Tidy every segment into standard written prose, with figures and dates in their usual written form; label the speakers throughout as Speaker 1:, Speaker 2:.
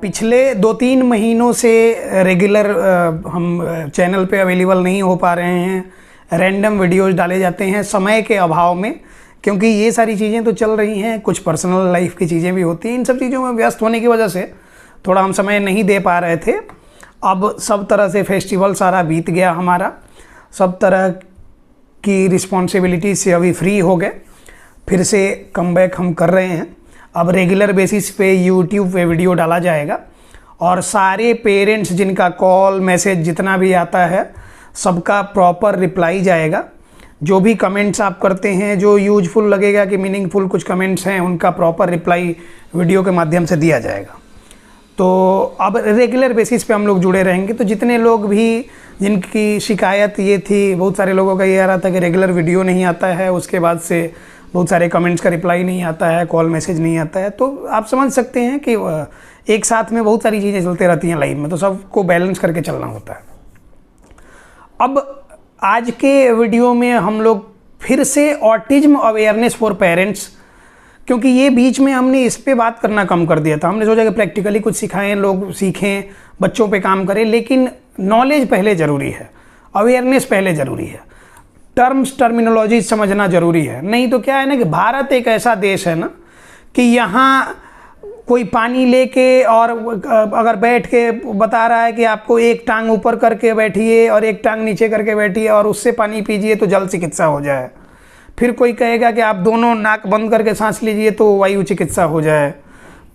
Speaker 1: पिछले 2-3 महीनों से रेगुलर हम चैनल पे अवेलेबल नहीं हो पा रहे हैं। रैंडम वीडियोस डाले जाते हैं समय के अभाव में, क्योंकि ये सारी चीज़ें तो चल रही हैं, कुछ पर्सनल लाइफ की चीज़ें भी होती हैं। इन सब चीज़ों में व्यस्त होने की वजह से थोड़ा हम समय नहीं दे पा रहे थे। अब सब तरह से फेस्टिवल सारा बीत गया हमारा, सब तरह की रिस्पॉन्सिबिलिटी से अभी फ्री हो गए, फिर से कमबैक हम कर रहे हैं। अब रेगुलर बेसिस पे यूट्यूब पे वीडियो डाला जाएगा और सारे पेरेंट्स जिनका कॉल मैसेज जितना भी आता है सबका प्रॉपर रिप्लाई जाएगा। जो भी कमेंट्स आप करते हैं, जो यूजफुल लगेगा कि मीनिंगफुल कुछ कमेंट्स हैं, उनका प्रॉपर रिप्लाई वीडियो के माध्यम से दिया जाएगा। तो अब रेगुलर बेसिस पे हम लोग जुड़े रहेंगे। तो जितने लोग भी जिनकी शिकायत ये थी, बहुत सारे लोगों का ये आ रहा था कि रेगुलर वीडियो नहीं आता है, उसके बाद से बहुत सारे कमेंट्स का रिप्लाई नहीं आता है, कॉल मैसेज नहीं आता है, तो आप समझ सकते हैं कि एक साथ में बहुत सारी चीज़ें चलते रहती हैं लाइफ में, तो सबको बैलेंस करके चलना होता है। अब आज के वीडियो में हम लोग फिर से ऑटिज्म अवेयरनेस फॉर पेरेंट्स, क्योंकि ये बीच में हमने इस पे बात करना कम कर दिया था। हमने सोचा कि प्रैक्टिकली कुछ सिखाएं, लोग सीखें, बच्चों पे काम करें, लेकिन नॉलेज पहले ज़रूरी है, अवेयरनेस पहले ज़रूरी है, टर्मिनोलॉजी समझना ज़रूरी है। नहीं तो क्या है ना कि भारत एक ऐसा देश है ना कि यहाँ कोई पानी लेके और अगर बैठ के बता रहा है कि आपको एक टांग ऊपर करके बैठिए और एक टांग नीचे करके बैठिए और उससे पानी पीजिए तो जल चिकित्सा हो जाए। फिर कोई कहेगा कि आप दोनों नाक बंद करके सांस लीजिए तो वायु चिकित्सा हो जाए।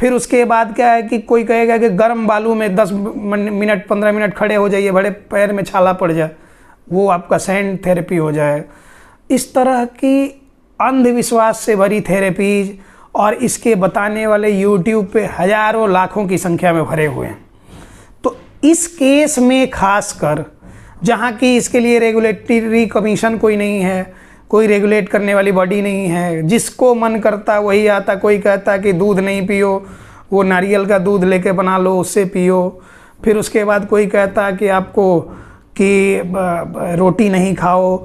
Speaker 1: फिर उसके बाद क्या है कि कोई कहेगा कि गर्म बालू में 10 मिनट 15 मिनट खड़े हो जाइए, बड़े पैर में छाला पड़ जाए, वो आपका सैंड थेरेपी हो जाए। इस तरह की अंधविश्वास से भरी थेरेपीज और इसके बताने वाले यूट्यूब पे हज़ारों लाखों की संख्या में भरे हुए हैं। तो इस केस में खासकर जहाँ की इसके लिए रेगुलेटरी कमीशन कोई नहीं है, कोई रेगुलेट करने वाली बॉडी नहीं है, जिसको मन करता वही आता। कोई कहता कि दूध नहीं पियो, वो नारियल का दूध लेके बना लो, उससे पियो। फिर उसके बाद कोई कहता कि आपको कि रोटी नहीं खाओ,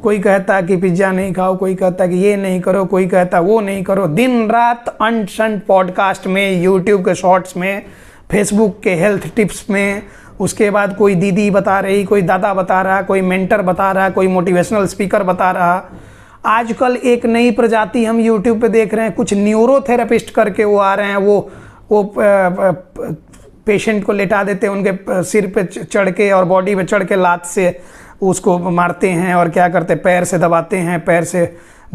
Speaker 1: कोई कहता कि पिज्ज़ा नहीं खाओ, कोई कहता कि ये नहीं करो, कोई कहता वो नहीं करो। दिन रात अंट शंट पॉडकास्ट में, यूट्यूब के शॉर्ट्स में, फेसबुक के हेल्थ टिप्स में, उसके बाद कोई दीदी बता रही, कोई दादा बता रहा, कोई मेंटर बता रहा, कोई मोटिवेशनल स्पीकर बता रहा। आजकल एक नई प्रजाति हम यूट्यूब पे देख रहे हैं, कुछ न्यूरोथेरेपिस्ट करके वो आ रहे हैं, वो पेशेंट को लेटा देते हैं, उनके सिर पे चढ़ के और बॉडी पे चढ़ के लात से उसको मारते हैं और क्या करते हैं, पैर से दबाते हैं, पैर से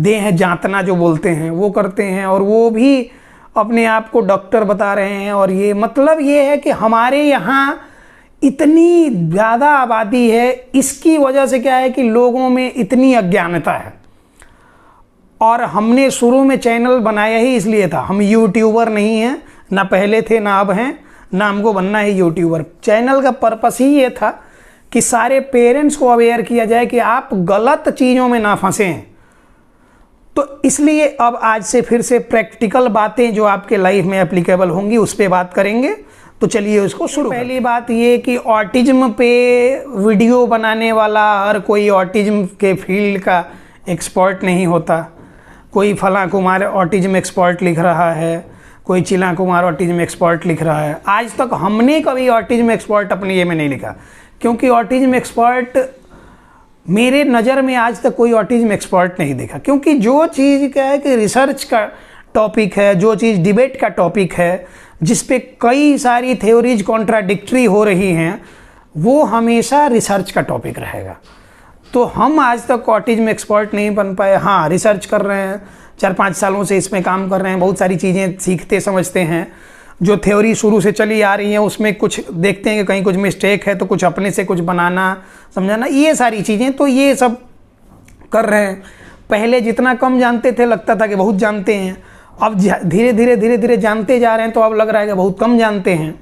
Speaker 1: देह जांतना जो बोलते हैं वो करते हैं, और वो भी अपने आप को डॉक्टर बता रहे हैं। और ये मतलब ये है कि हमारे यहाँ इतनी ज़्यादा आबादी है, इसकी वजह से क्या है कि लोगों में इतनी अज्ञानता है। और हमने शुरू में चैनल बनाया ही इसलिए था, हम यूट्यूबर नहीं हैं, ना पहले थे ना अब हैं, ना हमको बनना है यूट्यूबर। चैनल का पर्पस ही ये था कि सारे पेरेंट्स को अवेयर किया जाए कि आप गलत चीज़ों में ना फंसें। तो इसलिए अब आज से फिर से प्रैक्टिकल बातें जो आपके लाइफ में एप्लीकेबल होंगी उस पर बात करेंगे। तो चलिए उसको शुरू। पहली बात ये कि ऑटिज्म पे वीडियो बनाने वाला हर कोई ऑटिज्म के फील्ड का एक्सपर्ट नहीं होता। कोई फला कुमार ऑटिज्म एक्सपर्ट लिख रहा है, कोई चिला कुमार ऑटिज्म एक्सपर्ट लिख रहा है। आज तक हमने कभी ऑटिज्म एक्सपर्ट अपने ये में नहीं लिखा, क्योंकि ऑटिज्म एक्सपर्ट मेरे नज़र में आज तक कोई ऑटिज्म एक्सपर्ट नहीं देखा। क्योंकि जो चीज़ क्या है कि रिसर्च का टॉपिक है, जो चीज़ डिबेट का टॉपिक है, जिस पे कई सारी थ्योरीज कॉन्ट्राडिक्टरी हो रही हैं, वो हमेशा रिसर्च का टॉपिक रहेगा। तो हम आज तक ऑटिज्म एक्सपर्ट नहीं बन पाए। हाँ, रिसर्च कर रहे हैं, 4-5 सालों से इसमें काम कर रहे हैं, बहुत सारी चीज़ें सीखते समझते हैं। जो थ्योरी शुरू से चली आ रही है उसमें कुछ देखते हैं कि कहीं कुछ मिस्टेक है तो कुछ अपने से कुछ बनाना समझाना, ये सारी चीज़ें तो ये सब कर रहे हैं। पहले जितना कम जानते थे लगता था कि बहुत जानते हैं, अब धीरे धीरे जानते जा रहे हैं तो अब लग रहा है कि बहुत कम जानते हैं।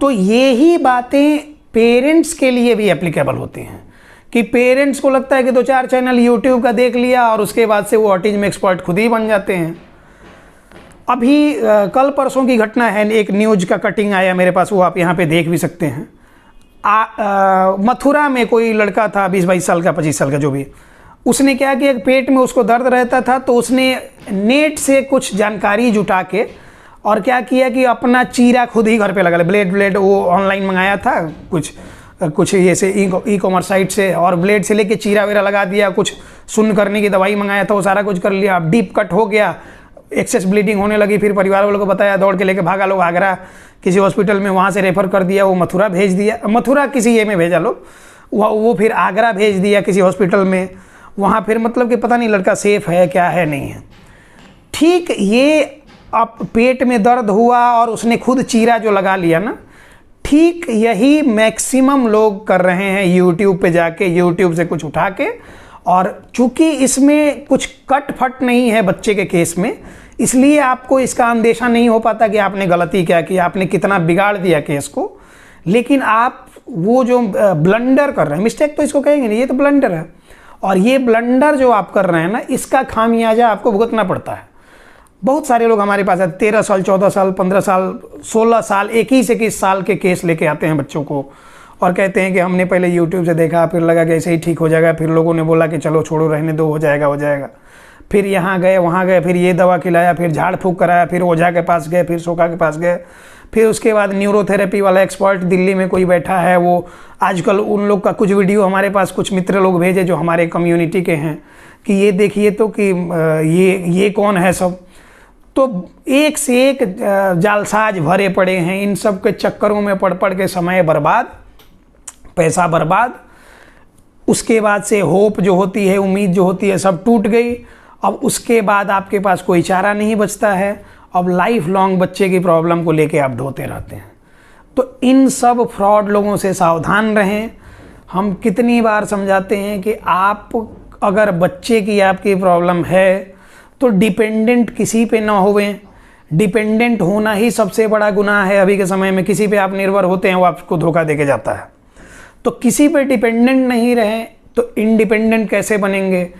Speaker 1: तो ये ही बातें पेरेंट्स के लिए भी एप्लीकेबल होती हैं कि पेरेंट्स को लगता है कि 2-4 चैनल यूट्यूब का देख लिया और उसके बाद से वो ऑटिज्म एक्सपर्ट खुद ही बन जाते हैं। अभी कल परसों की घटना है, एक न्यूज़ का कटिंग आया मेरे पास, वो आप यहाँ पे देख भी सकते हैं। मथुरा में कोई लड़का था 20-22 साल का, 25 साल का, जो भी, उसने क्या किया, पेट में उसको दर्द रहता था तो उसने नेट से कुछ जानकारी जुटा के और क्या किया कि अपना चीरा खुद ही घर पे लगा लिया। ब्लेड वो ऑनलाइन मंगाया था कुछ ये से ई कॉमर्स साइट से, और ब्लेड से लेके चीरा वेरा लगा दिया, कुछ सुन्न करने की दवाई मंगाया था वो सारा कुछ कर लिया। अब डीप कट हो गया, एक्सेस ब्लीडिंग होने लगी, फिर परिवार वालों को बताया, दौड़ के लेके भागा लोग आगरा किसी हॉस्पिटल में, वहाँ से रेफ़र कर दिया, वो मथुरा भेज दिया, मथुरा किसी ये में भेजा लोग, वो फिर आगरा भेज दिया किसी हॉस्पिटल में, वहाँ फिर मतलब कि पता नहीं लड़का सेफ़ है क्या है नहीं है। ठीक ये अब पेट में दर्द हुआ और उसने खुद चीरा जो लगा लिया ना, ठीक यही मैक्सिमम लोग कर रहे हैं यूट्यूब पे जाके, यूट्यूब से कुछ उठा के। और चूंकि इसमें कुछ कट फट नहीं है बच्चे के केस में, इसलिए आपको इसका अंदेशा नहीं हो पाता कि आपने गलती क्या की, आपने कितना बिगाड़ दिया केस को। लेकिन आप वो जो ब्लंडर कर रहे हैं, मिस्टेक तो इसको कहेंगे नहीं, ये तो ब्लंडर है, और ये ब्लंडर जो आप कर रहे हैं ना, इसका खामियाजा आपको भुगतना पड़ता है। बहुत सारे लोग हमारे पास है 13 साल 14 साल 15 साल 16 साल 21 साल के केस लेके आते हैं बच्चों को, और कहते हैं कि हमने पहले यूट्यूब से देखा, फिर लगा कि ऐसे ही ठीक हो जाएगा, फिर लोगों ने बोला कि चलो छोड़ो रहने दो, हो जाएगा। फिर यहाँ गए वहाँ गए, फिर ये दवा खिलाया, फिर झाड़ फूँक कराया, फिर ओझा के पास गए, फिर सोखा के पास गए, फिर उसके बाद न्यूरोथेरेपी वाला एक्सपर्ट दिल्ली में कोई बैठा है, वो आजकल उन लोग का कुछ वीडियो हमारे पास कुछ मित्र लोग भेजे जो हमारे कम्युनिटी के हैं कि ये देखिए तो कि ये कौन है सब। तो एक से एक जालसाज भरे पड़े हैं, इन सब के चक्करों में पड़ के समय बर्बाद, पैसा बर्बाद, उसके बाद से होप जो होती है, उम्मीद जो होती है, सब टूट गई। अब उसके बाद आपके पास कोई चारा नहीं बचता है, अब लाइफ लॉन्ग बच्चे की प्रॉब्लम को लेके आप ढोते रहते हैं। तो इन सब फ्रॉड लोगों से सावधान रहें। हम कितनी बार समझाते हैं कि आप अगर बच्चे की आपकी प्रॉब्लम है तो डिपेंडेंट किसी पे ना होवें। डिपेंडेंट होना ही सबसे बड़ा गुनाह है अभी के समय में। किसी पे आप निर्भर होते हैं वो आपको धोखा देके जाता है। तो किसी पे डिपेंडेंट नहीं रहें तो इंडिपेंडेंट कैसे बनेंगे?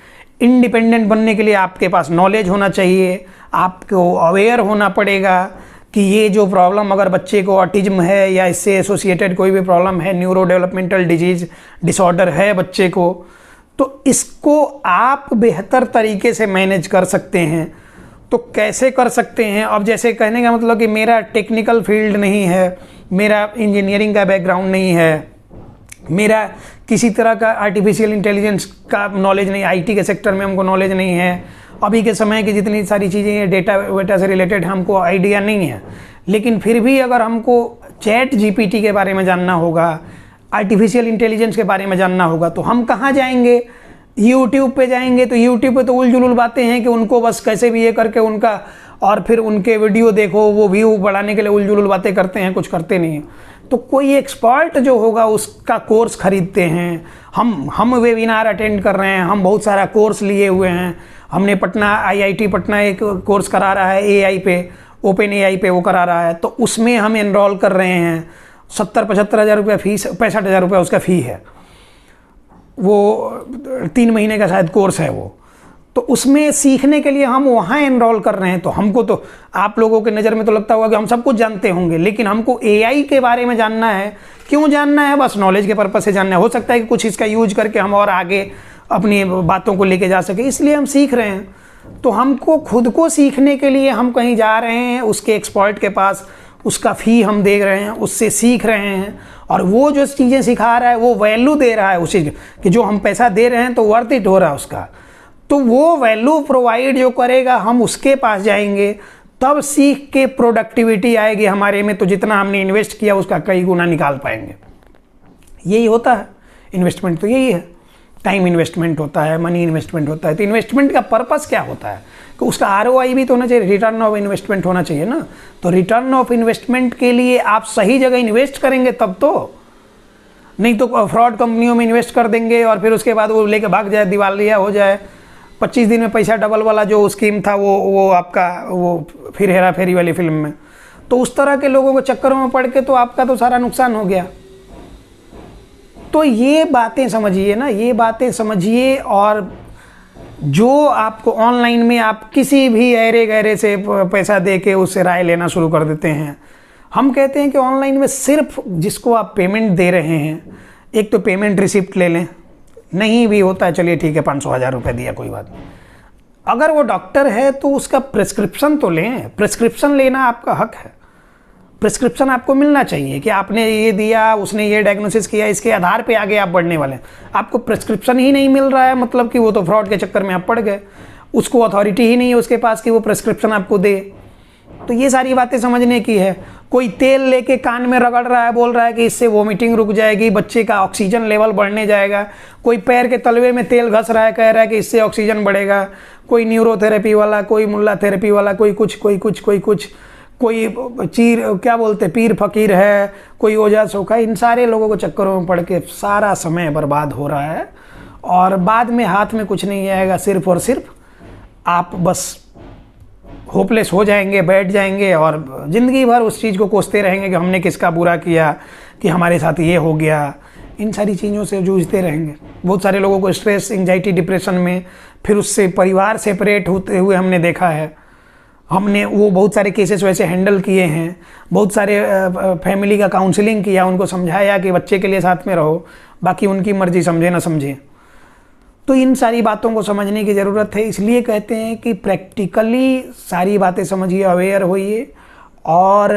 Speaker 1: इंडिपेंडेंट बनने के लिए आपके पास नॉलेज होना चाहिए, आपको अवेयर होना पड़ेगा कि ये जो प्रॉब्लम अगर बच्चे को ऑटिज्म है या इससे एसोसिएटेड कोई भी प्रॉब्लम है, न्यूरो डेवलपमेंटल डिसऑर्डर है बच्चे को, तो इसको आप बेहतर तरीके से मैनेज कर सकते हैं। तो कैसे कर सकते हैं? अब जैसे कहने का मतलब कि मेरा टेक्निकल फील्ड नहीं है, मेरा इंजीनियरिंग का बैकग्राउंड नहीं है, मेरा किसी तरह का आर्टिफिशियल इंटेलिजेंस का नॉलेज नहीं, आईटी के सेक्टर में हमको नॉलेज नहीं है, अभी के समय की जितनी सारी चीज़ें हैं डेटा वेटा से रिलेटेड हमको आइडिया नहीं है। लेकिन फिर भी अगर हमको चैट जीपीटी के बारे में जानना होगा, आर्टिफिशियल इंटेलिजेंस के बारे में जानना होगा, तो हम कहाँ जाएंगे? यूट्यूब पे जाएंगे। तो यूट्यूब पे तो उलझुल बातें हैं कि उनको बस कैसे भी ये करके उनका, और फिर उनके वीडियो देखो, वो व्यू बढ़ाने के लिए उलझुल बातें करते हैं, कुछ करते नहीं। तो कोई एक्सपर्ट जो होगा उसका कोर्स खरीदते हैं। हम वेबिनार अटेंड कर रहे हैं, हम बहुत सारा कोर्स लिए हुए हैं। हमने पटना IIT पटना एक कोर्स करा रहा है AI पे, ओपन AI पे वो करा रहा है, तो उसमें हम एनरोल कर रहे हैं। 70-75 हज़ार रुपया फीस, 65 हज़ार रुपया उसका फ़ी है। वो 3 महीने का शायद कोर्स है वो। तो उसमें सीखने के लिए हम वहाँ एनरोल कर रहे हैं। तो हमको तो आप लोगों के नज़र में तो लगता होगा कि हम सब कुछ जानते होंगे, लेकिन हमको AI के बारे में जानना है। क्यों जानना है? बस नॉलेज के पर्पज़ से जानना है। हो सकता है कि कुछ इसका यूज करके हम और आगे अपनी बातों को लेके जा सके, इसलिए हम सीख रहे हैं। तो हमको खुद को सीखने के लिए हम कहीं जा रहे हैं, उसके एक्सपर्ट के पास, उसका फ़ी हम दे रहे हैं, उससे सीख रहे हैं, और वो जो चीज़ें सिखा रहा है वो वैल्यू दे रहा है उस चीज़ कि जो हम पैसा दे रहे हैं तो वर्थ इट हो रहा है उसका। तो वो वैल्यू प्रोवाइड जो करेगा हम उसके पास जाएंगे, तब सीख के प्रोडक्टिविटी आएगी हमारे में। तो जितना हमने इन्वेस्ट किया उसका कई गुना निकाल पाएंगे। यही होता है इन्वेस्टमेंट, तो यही है। टाइम इन्वेस्टमेंट होता है, मनी इन्वेस्टमेंट होता है। तो इन्वेस्टमेंट का पर्पस क्या होता है? कि उसका ROI भी तो होना चाहिए, रिटर्न ऑफ इन्वेस्टमेंट होना चाहिए ना। तो रिटर्न ऑफ इन्वेस्टमेंट के लिए आप सही जगह इन्वेस्ट करेंगे तब तो, नहीं तो फ्रॉड कंपनियों में इन्वेस्ट कर देंगे और फिर उसके बाद वो लेके भाग जाए, दिवालिया हो जाए, 25 दिन में पैसा डबल वाला जो स्कीम था वो आपका वो फिर हेरा फेरी वाली फिल्म में। तो उस तरह के लोगों के चक्करों में पड़ के तो आपका तो सारा नुकसान हो गया। तो ये बातें समझिए ना, ये बातें समझिए। और जो आपको ऑनलाइन में आप किसी भी ऐरे गैरे से पैसा दे के उससे राय लेना शुरू कर देते हैं। हम कहते हैं कि ऑनलाइन में सिर्फ जिसको आप पेमेंट दे रहे हैं, एक तो पेमेंट रिसिप्ट ले लें, नहीं भी होता है चलिए ठीक है 500 हज़ार रुपये दिया कोई बात नहीं, अगर वो डॉक्टर है तो उसका प्रिस्क्रिप्शन तो लें, प्रिस्क्रिप्शन लेना आपका हक है, प्रिस्क्रिप्शन आपको मिलना चाहिए कि आपने ये दिया, उसने ये डायग्नोसिस किया, इसके आधार पे आगे आप बढ़ने वाले हैं। आपको प्रिस्क्रिप्शन ही नहीं मिल रहा है, मतलब कि वो तो फ्रॉड के चक्कर में आप पड़ गए, उसको अथॉरिटी ही नहीं है उसके पास कि वो प्रिस्क्रिप्शन आपको दे। तो ये सारी बातें समझने की है। कोई तेल लेके कान में रगड़ रहा है, बोल रहा है कि इससे वोमिटिंग रुक जाएगी, बच्चे का ऑक्सीजन लेवल बढ़ने जाएगा। कोई पैर के तलवे में तेल घस रहा है, कह रहा है कि इससे ऑक्सीजन बढ़ेगा। कोई न्यूरोथेरेपी वाला, कोई मुल्ला थेरेपी वाला, कोई कुछ कोई चीर क्या बोलते पीर फकीर है, कोई ओझा सोखा। इन सारे लोगों को चक्करों में पड़ के सारा समय बर्बाद हो रहा है और बाद में हाथ में कुछ नहीं आएगा। सिर्फ और सिर्फ आप बस होपलेस हो जाएंगे, बैठ जाएंगे और ज़िंदगी भर उस चीज़ को कोसते रहेंगे कि हमने किसका बुरा किया, कि हमारे साथ ये हो गया। इन सारी चीज़ों से जूझते रहेंगे। बहुत सारे लोगों को स्ट्रेस, एंजाइटी, डिप्रेशन में, फिर उससे परिवार सेपरेट होते हुए हमने देखा है। हमने वो बहुत सारे केसेस वैसे हैंडल किए हैं। बहुत सारे फैमिली का काउंसलिंग किया, उनको समझाया कि बच्चे के लिए साथ में रहो, बाकी उनकी मर्जी, समझे ना समझे। तो इन सारी बातों को समझने की ज़रूरत है। इसलिए कहते हैं कि प्रैक्टिकली सारी बातें समझिए, अवेयर होइए और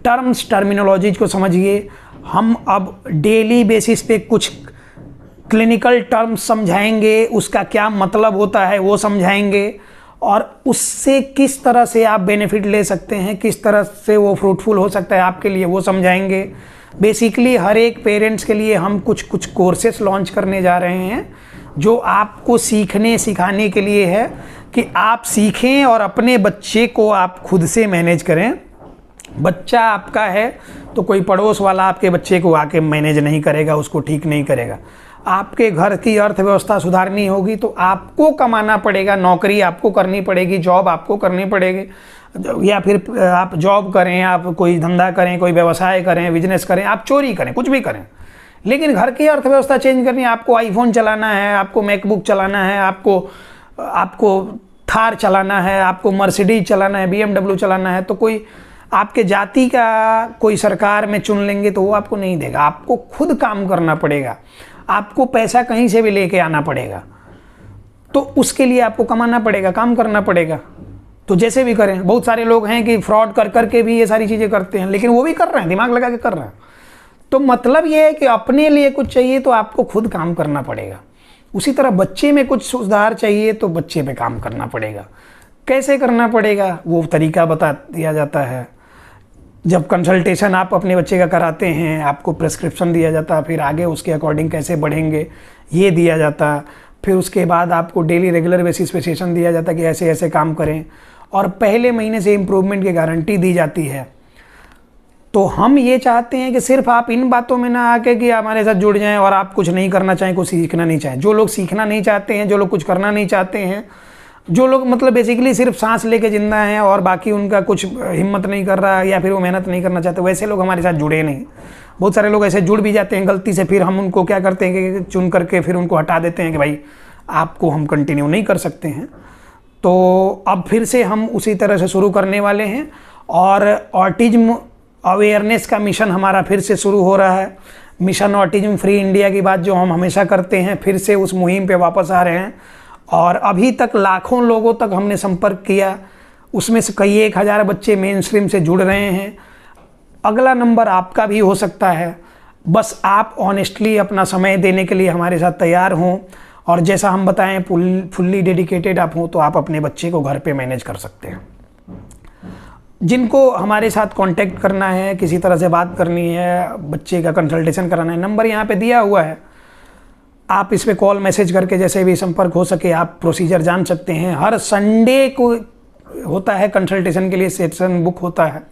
Speaker 1: टर्मिनोलॉजीज को समझिए। हम अब डेली बेसिस पे कुछ क्लिनिकल टर्म्स समझाएंगे, उसका क्या मतलब होता है वो समझाएंगे और उससे किस तरह से आप बेनिफिट ले सकते हैं, किस तरह से वो फ्रूटफुल हो सकता है आपके लिए, वो समझाएंगे। बेसिकली हर एक पेरेंट्स के लिए हम कुछ कोर्सेस लॉन्च करने जा रहे हैं जो आपको सीखने सिखाने के लिए है कि आप सीखें और अपने बच्चे को आप खुद से मैनेज करें। बच्चा आपका है तो कोई पड़ोस वाला आपके बच्चे को आके मैनेज नहीं करेगा, उसको ठीक नहीं करेगा। आपके घर की अर्थव्यवस्था सुधारनी होगी तो आपको कमाना पड़ेगा, नौकरी आपको करनी पड़ेगी, जॉब आपको करनी पड़ेगी, या फिर आप जॉब करें, आप कोई धंधा करें, कोई व्यवसाय करें, बिजनेस करें, आप चोरी करें, कुछ भी करें, लेकिन घर की अर्थव्यवस्था चेंज करनी है। आपको आईफोन चलाना है, आपको मैकबुक चलाना है, आपको थार चलाना है, आपको मर्सिडीज चलाना है, BMW चलाना है, तो कोई आपके जाति का कोई सरकार में चुन लेंगे तो वो आपको नहीं देगा। आपको खुद काम करना पड़ेगा, आपको पैसा कहीं से भी लेके आना पड़ेगा, तो उसके लिए आपको कमाना पड़ेगा, काम करना पड़ेगा। तो जैसे भी करें, बहुत सारे लोग हैं कि फ्रॉड कर करके भी ये सारी चीज़ें करते हैं, लेकिन वो भी कर रहे हैं, दिमाग लगा के कर रहे हैं। तो मतलब ये है कि अपने लिए कुछ चाहिए तो आपको खुद काम करना पड़ेगा। उसी तरह बच्चे में कुछ सुधार चाहिए तो बच्चे पे काम करना पड़ेगा। कैसे करना पड़ेगा वो तरीका बता दिया जाता है। जब कंसल्टेशन आप अपने बच्चे का कराते हैं, आपको प्रिस्क्रिप्शन दिया जाता, फिर आगे उसके अकॉर्डिंग कैसे बढ़ेंगे ये दिया जाता। फिर उसके बाद आपको डेली रेगुलर बेसिस पे सेशन दिया जाता कि ऐसे ऐसे काम करें, और पहले महीने से इम्प्रूवमेंट की गारंटी दी जाती है। तो हम ये चाहते हैं कि सिर्फ आप इन बातों में ना आके कि हमारे साथ जुड़ जाएं और आप कुछ नहीं करना चाहें, कुछ सीखना नहीं चाहें। जो लोग सीखना नहीं चाहते हैं, जो लोग कुछ करना नहीं चाहते हैं, जो लोग मतलब बेसिकली सिर्फ सांस लेके जिंदा हैं और बाकी उनका कुछ हिम्मत नहीं कर रहा या फिर वो मेहनत नहीं करना चाहते, वैसे लोग हमारे साथ जुड़े नहीं। बहुत सारे लोग ऐसे जुड़ भी जाते हैं गलती से, फिर हम उनको क्या करते हैं कि चुन करके फिर उनको हटा देते हैं कि भाई आपको हम कंटिन्यू नहीं कर सकते हैं। तो अब फिर से हम उसी तरह से शुरू करने वाले हैं और ऑटिज्म अवेयरनेस का मिशन हमारा फिर से शुरू हो रहा है। मिशन ऑटिज्म फ्री इंडिया की बात जो हम हमेशा करते हैं, फिर से उस मुहिम पे वापस आ रहे हैं और अभी तक लाखों लोगों तक हमने संपर्क किया, उसमें से कई 1000 बच्चे मेन स्ट्रीम से जुड़ रहे हैं। अगला नंबर आपका भी हो सकता है, बस आप ऑनेस्टली अपना समय देने के लिए हमारे साथ तैयार हों और जैसा हम बताएं फुल्ली डेडिकेटेड आप हों तो आप अपने बच्चे को घर पे मैनेज कर सकते हैं। जिनको हमारे साथ कांटेक्ट करना है, किसी तरह से बात करनी है, बच्चे का कंसल्टेशन कराना है, नंबर यहाँ पे दिया हुआ है। आप इस पे कॉल मैसेज करके जैसे भी संपर्क हो सके आप प्रोसीजर जान सकते हैं। हर संडे को होता है कंसल्टेशन के लिए सेशन बुक होता है,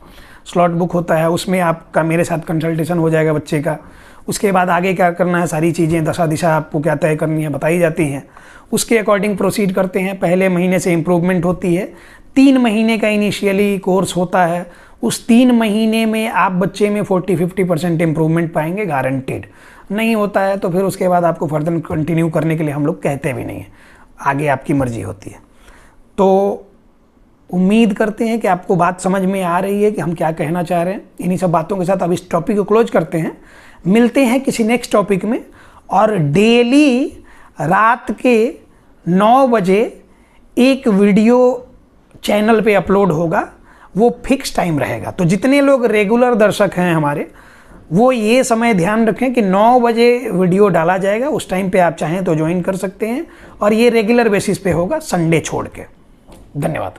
Speaker 1: स्लॉट बुक होता है, उसमें आपका मेरे साथ कंसल्टेशन हो जाएगा बच्चे का। उसके बाद आगे क्या करना है, सारी चीज़ें दशा दिशा आपको क्या तय करनी है बताई जाती हैं, उसके अकॉर्डिंग प्रोसीड करते हैं। पहले महीने से इम्प्रूवमेंट होती है। 3 महीने का इनिशियली कोर्स होता है, उस 3 महीने में आप बच्चे में 40-50% इम्प्रूवमेंट पाएंगे, गारंटेड। नहीं होता है तो फिर उसके बाद आपको फर्दर कंटिन्यू करने के लिए हम लोग कहते भी नहीं है, आगे आपकी मर्जी होती है। तो उम्मीद करते हैं कि आपको बात समझ में आ रही है कि हम क्या कहना चाह रहे हैं। इन्हीं सब बातों के साथ अब इस टॉपिक को क्लोज करते हैं, मिलते हैं किसी नेक्स्ट टॉपिक में। और डेली रात के 9 बजे एक वीडियो चैनल पे अपलोड होगा, वो फिक्स टाइम रहेगा। तो जितने लोग रेगुलर दर्शक हैं हमारे, वो ये समय ध्यान रखें कि 9 बजे वीडियो डाला जाएगा। उस टाइम पे आप चाहें तो ज्वाइन कर सकते हैं, और ये रेगुलर बेसिस पे होगा, संडे छोड़ के। धन्यवाद।